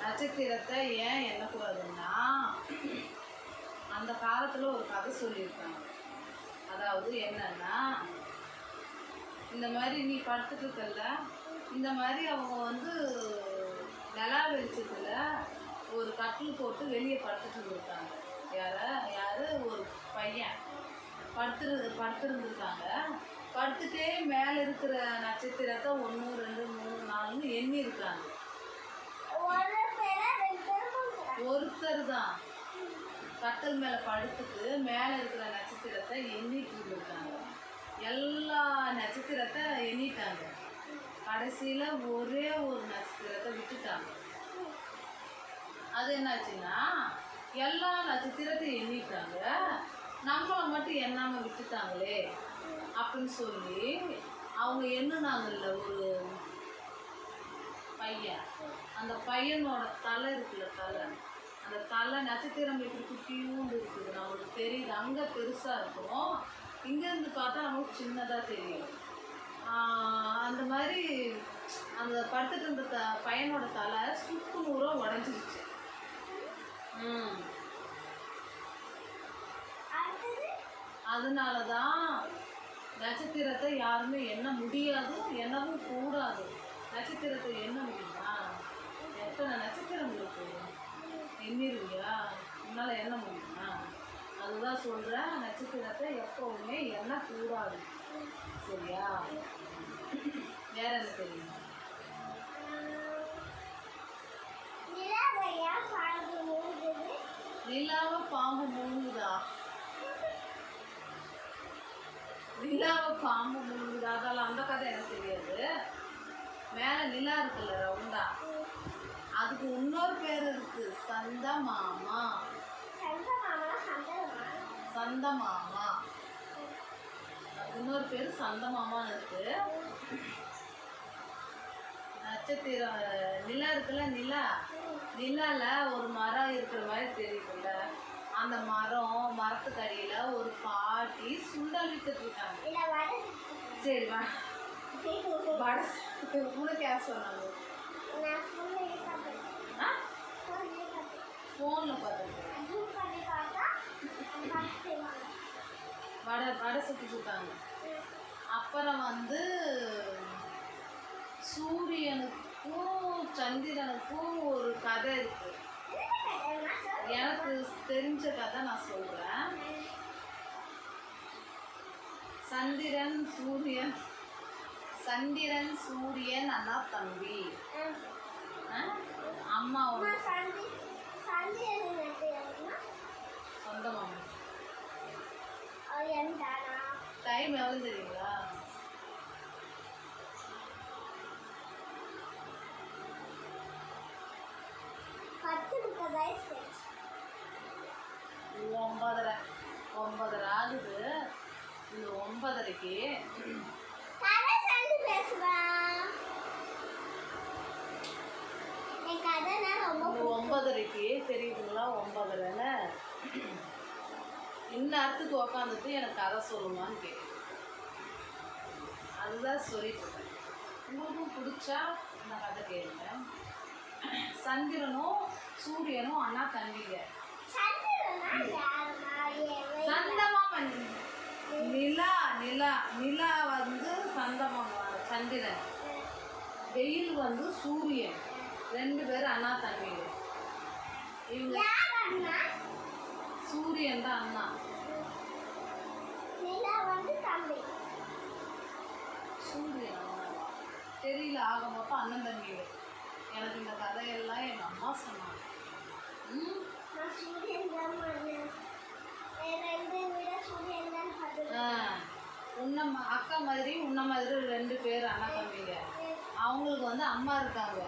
நட்சத்திரத்தை ஏன் எண்ணக்கூடாதுன்னா, அந்த காலத்தில் ஒரு கதை சொல்லியிருக்காங்க. அதாவது என்னன்னா, இந்த மாதிரி நீ படுத்துட்டு இருக்கல, இந்த மாதிரி அவங்க வந்து நிலா வெளிச்சத்தில் ஒரு கட்டில் போட்டு வெளியே படுத்துட்டு இருந்திருக்காங்க. யார் ஒரு பையன் படுத்துருந்துருக்காங்க. படுத்துட்டே மேலே இருக்கிற நட்சத்திரத்தை 1 2 3 4ன்னு எண்ணி இருக்காங்க. ஒருத்தர் தான் கட்டில் மேலே படுத்துட்டு மேலே இருக்கிற நட்சத்திரத்தை எண்ணிட்டு இருந்திருக்காங்க. எல்லா நட்சத்திரத்தை எண்ணிட்டாங்க. கடைசியில் ஒரே ஒரு நட்சத்திரத்தை விட்டுட்டாங்க. அது என்னாச்சுன்னா, எல்லா நட்சத்திரத்தையும் எண்ணிட்டாங்க, நம்மளை மட்டும் எண்ணாமல் விட்டுட்டாங்களே அப்படின்னு சொல்லி அவங்க எண்ணுனாங்கல்ல ஒரு பையன். அந்த பையனோட தலை இருக்குல்ல, அந்த தலை நட்சத்திரம் எப்படி குட்டியூண்டு இருக்குது, நம்மளுக்கு தெரியுது. அங்கே பெருசாக இருக்கும், இங்கேருந்து பார்த்தா நம்மளுக்கு சின்னதாக தெரியும். அந்த மாதிரி அந்த படுத்துட்டு இருந்த பையனோட தலை சுக்கு நூறாக உடஞ்சிருச்சு. அதனால தான் நட்சத்திரத்தை யாருமே எண்ண முடியாது, எண்ணவும் கூடாது. நட்சத்திரத்தை எண்ண முடியுமா? எத்தனை நட்சத்திரம் இருக்கு, எண்ணிருவியா? உன்னால் எண்ண முடியுமா? அதுதான் சொல்கிறேன், நட்சத்திரத்தை எப்போவுமே எண்ணக்கூடாது. சரியா? வேற என்ன தெரியும்? நிலாவை பாம்பு மூழ்குதா? நிலாவை பாம்பு மூழ்குதா? அதெல்லாம் அந்த கதை எனக்கு தெரியாது. மேலே நிலா இருக்குல்ல ரவுண்டா, அதுக்கு இன்னொரு பேர் இருக்கு, சந்தமாமா. சந்தமாமா இன்னொரு பேர் சந்தமாமான்னு இருக்கு. நட்சத்திரம் நிலா இருக்குல்ல, நிலால ஒரு மரம் இருக்கிற மாதிரி தெரியுதுல்ல, அந்த மரத்துக்கு அடியில் ஒரு பாட்டி சுண்டல் வித்துட்டு இருக்காங்க. சரி வா, உனக்கு யார் சொன்னாங்க? ஃபோனில் வடை சுற்றி கொடுத்தாங்க. அப்புறம் வந்து சூரியனுக்கும் சந்திரனுக்கும் ஒரு கதை இருக்கு. எனக்கு தெரிஞ்ச கதை நான் சொல்கிறேன். சந்திரன் சூரியன் அண்ணா தம்பி. அம்மாவோட சொந்தமாமா. டைம் எவ்வளோ தெரியுங்களா? ஒன்பதரை ஆகுது. இந்த 9:30க்கு தெரியுதுங்களா? 9:30 இந்நேரத்துக்கு உக்காந்துட்டு எனக்கு கதை சொல்லுமான்னு கேட்கு. அதுதான் சொல்லிட்டு இருக்கேன். உங்களுக்கும் பிடிச்சா இந்த கதை கேளுங்க. சந்திரனும் சூரியனும் அண்ணா தம்பிங்க. சந்தமாமன் நிலா வந்து சந்தமாமா சந்திரன், வெயில் வந்து சூரியன். 2 பேரும் அண்ணா தம்பிங்க. இவங்க சூரியன் தான் அண்ணா, சூரியன் தெரியல. ஆக மொத்தம் அண்ணன் தம்பிங்க. எனக்கு இந்த கதையெல்லாம் எங்கள் அம்மா சொன்னாங்க. அக்கா மாதிரி உன்ன மாதிரி 2 பேர் அண்ணா தம்பிங்க. அவங்களுக்கு வந்து அம்மா இருக்காங்க.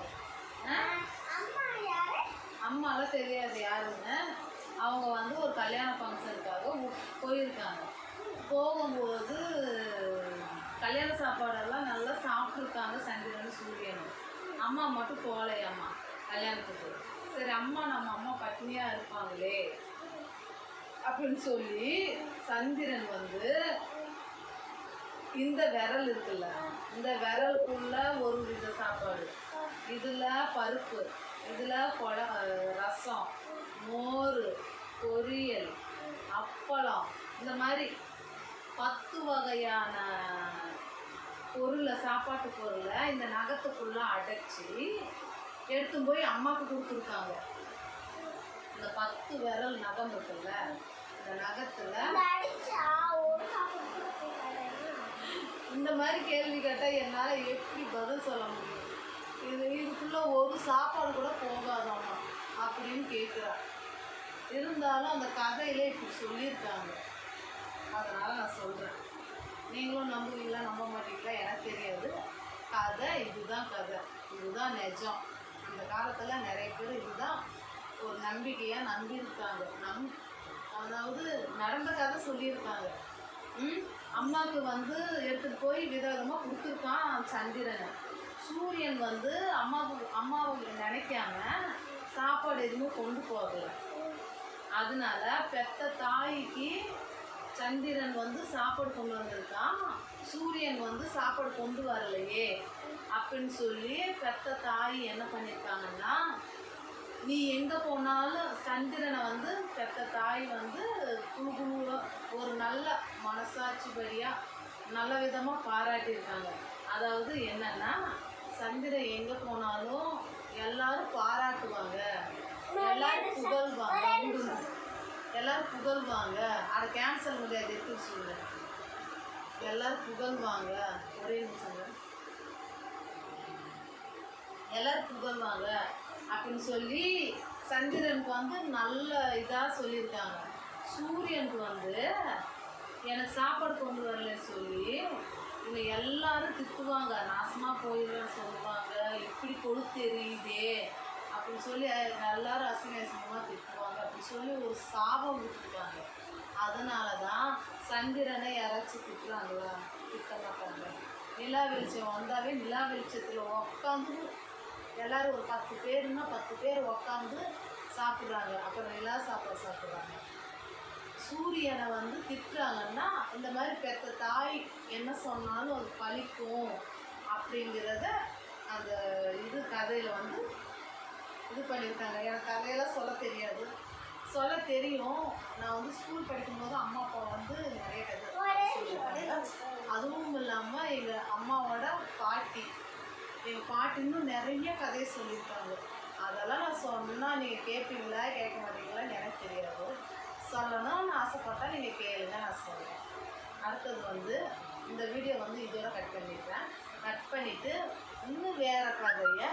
அம்மாலாம் தெரியாது யாருன்னு. அவங்க வந்து ஒரு கல்யாண ஃபங்க்ஷனுக்காக போயிருக்காங்க. போகும்போது கல்யாண சாப்பாடெல்லாம் நல்லா சாப்பிட்ருக்காங்க சந்திரன் சூரியனும். அம்மா மட்டும் போகலையம்மா கல்யாணத்துக்கு. சரி நம்ம அம்மா பட்டினியாக இருப்பாங்களே அப்படின்னு சொல்லி சந்திரன் வந்து இந்த விரல் இருக்குல்ல, இந்த விரலுக்குள்ள ஒரு வித சாப்பாடு, இதில் பருப்பு, இதில் ரசம், மோர், பொரியல், அப்பளம், இந்த மாதிரி 10 வகையான பொருளை, சாப்பாட்டு பொருளை இந்த நகத்துக்குள்ளே அடைச்சி எடுத்து போய் அம்மாவுக்கு கொடுத்துருக்காங்க. இந்த 10 விரல் நகம் இருக்குல்ல, இந்த நகத்தில் இந்த மாதிரி கேள்வி கேட்டால் என்னால் எப்படி பதில் சொல்ல முடியும்? இதுக்குள்ளே ஒரு சாப்பாடு கூட போகாதாம்மா அப்படின்னு கேட்குறா. இருந்தாலும் அந்த கதையிலே இப்படி சொல்லியிருக்காங்க. அதனால் நான் சொல்கிறேன். நீங்களும் நம்புவீங்களா நம்ப மாட்டீங்களா எனக்கு தெரியாது. கதை இதுதான், கதை இதுதான் நிஜம். அந்த காலத்தில் நிறைய பேர் இதுதான் ஒரு நம்பிக்கையாக நம்பியிருக்காங்க. அதாவது நடந்த கதை சொல்லியிருக்காங்க. அம்மாவுக்கு வந்து எடுத்துகிட்டு போய் விதவிதமாக கொடுத்துருக்கான் சந்திரனை. சூரியன் வந்து அம்மாவுக்கு நினைக்காம சாப்பாடு எதுவுமே கொண்டு போகல. அதனால பெத்த தாய்க்கு சந்திரன் வந்து சாப்பாடு கொண்டு வந்திருக்கான், சூரியன் வந்து சாப்பாடு கொண்டு வரலையே அப்படின்னு சொல்லி பெத்த தாய் என்ன பண்ணியிருக்காங்கன்னா, நீ எங்கே போனாலும் சந்திரனை வந்து பெத்த தாய் வந்து குழு ஒரு நல்ல மனசாட்சிபடியாக நல்ல விதமாக பாராட்டியிருக்காங்க. அதாவது என்னன்னா, சந்திரன் எங்கே போனாலும் எல்லாரும் பாராட்டுவாங்க, எல்லாரும் புகழ்வாங்க, எல்லாரும் புகழ்வாங்க. அதை கேன்சல் முடியாது, எப்படி சொல்லு, எல்லாரும் புகழ்வாங்க. ஒரே நிமிஷம், எல்லாரும் புகழ்வாங்க அப்படின்னு சொல்லி சந்திரனுக்கு வந்து நல்ல இதாக சொல்லியிருக்காங்க. சூரியனுக்கு வந்து எனக்கு சாப்பாடு கொண்டு வரலன்னு சொல்லி இவங்க எல்லாரும் திட்டுவாங்க, நாசமாக போயிடுன்னு சொல்லுவாங்க, இப்படி தெரியுதே அப்படின்னு சொல்லி எல்லாரும் அசிங்கமாக திட்டுவாங்க அப்படின்னு சொல்லி ஒரு சாபம் விட்டுருக்காங்க. அதனால தான் சந்திரனை யாராச்சும் திட்டுறாங்களா? திட்ட மாட்டாங்க. நிலா வெளிச்சம் வந்தாவே நிலா வெளிச்சத்தில் உட்காந்து எல்லோரும் ஒரு 10 பேருன்னா 10 பேர் உட்காந்து சாப்பிட்றாங்க. அப்புறம் நிலா சாப்பாடு சாப்பிட்றாங்க. சூரியனை வந்து திட்டுறாங்கன்னா இந்த மாதிரி பெத்த தாய் என்ன சொன்னாலும் அது பழிக்கும் அப்படிங்கிறத அந்த கதையில் வந்து இது பண்ணியிருக்காங்க. எனக்கு கதையெல்லாம் சொல்ல தெரியாது, சொல்ல தெரியும். நான் வந்து ஸ்கூல் படிக்கும்போது அம்மா அப்பா வந்து நிறைய கதை சொல்லியிருக்காங்க. அதுவும் இல்லாமல் எங்கள் அம்மாவோட பாட்டி, எங்கள் பாட்டி இன்னும் நிறைய கதையை சொல்லியிருக்காங்க. அதெல்லாம் நான் சொன்னால் நீங்கள் கேட்பீங்களா கேட்க மாட்டீங்களான்னு எனக்கு தெரியாது. சொல்லணும்னு ஆசைப்பட்டால் நீங்கள் கேளுங்க, நான் சொல்கிறேன். அடுத்தது வந்து இந்த வீடியோ வந்து இதோட கட் பண்ணிடுறேன். கட் பண்ணிவிட்டு இன்னும் வேறு கதையை,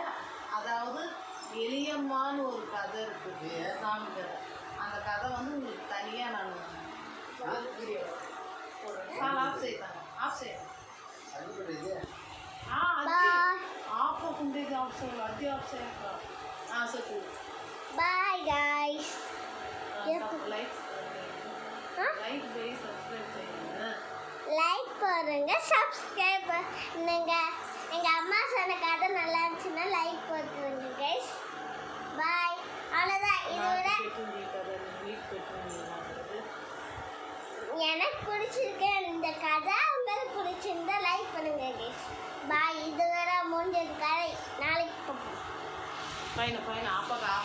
அதாவது எளியம்மான்னு ஒரு கதை இருக்குது, சாமி கதை. அந்த கதை வந்து உங்களுக்கு தனியாக நான் வீடியோ போடுறேன். ஆஃப் செய்தாங்க, ஆஃப் செய்யணும். ఆఫ్ ఉండేది ఆఫ్ చేయాలి, అది ఆఫ్ చేయాలి. చెప్పు బాయ్ గైస్. லைக் பண்ணி சப்ஸ்கிரைப் செய்யுங்க. லைக் பண்ணுங்க, சப்ஸ்கிரைப் பண்ணுங்க. எங்க அம்மா சொன்ன கதை நல்லா இருந்துச்சுன்னா லைக் போட்டுருங்க கைஸ். பாய். அவ்வளோதான். இதோட எனக்கு பிடிச்சிருக்கு இந்த கதை. உங்களுக்கு பிடிச்சிருந்தா லைக் பண்ணுங்க கைஸ். பாய். இதுவரை முடிஞ்சது கதை. நாளைக்கு பார்ப்போம். பையனை ஆப்பாக்கா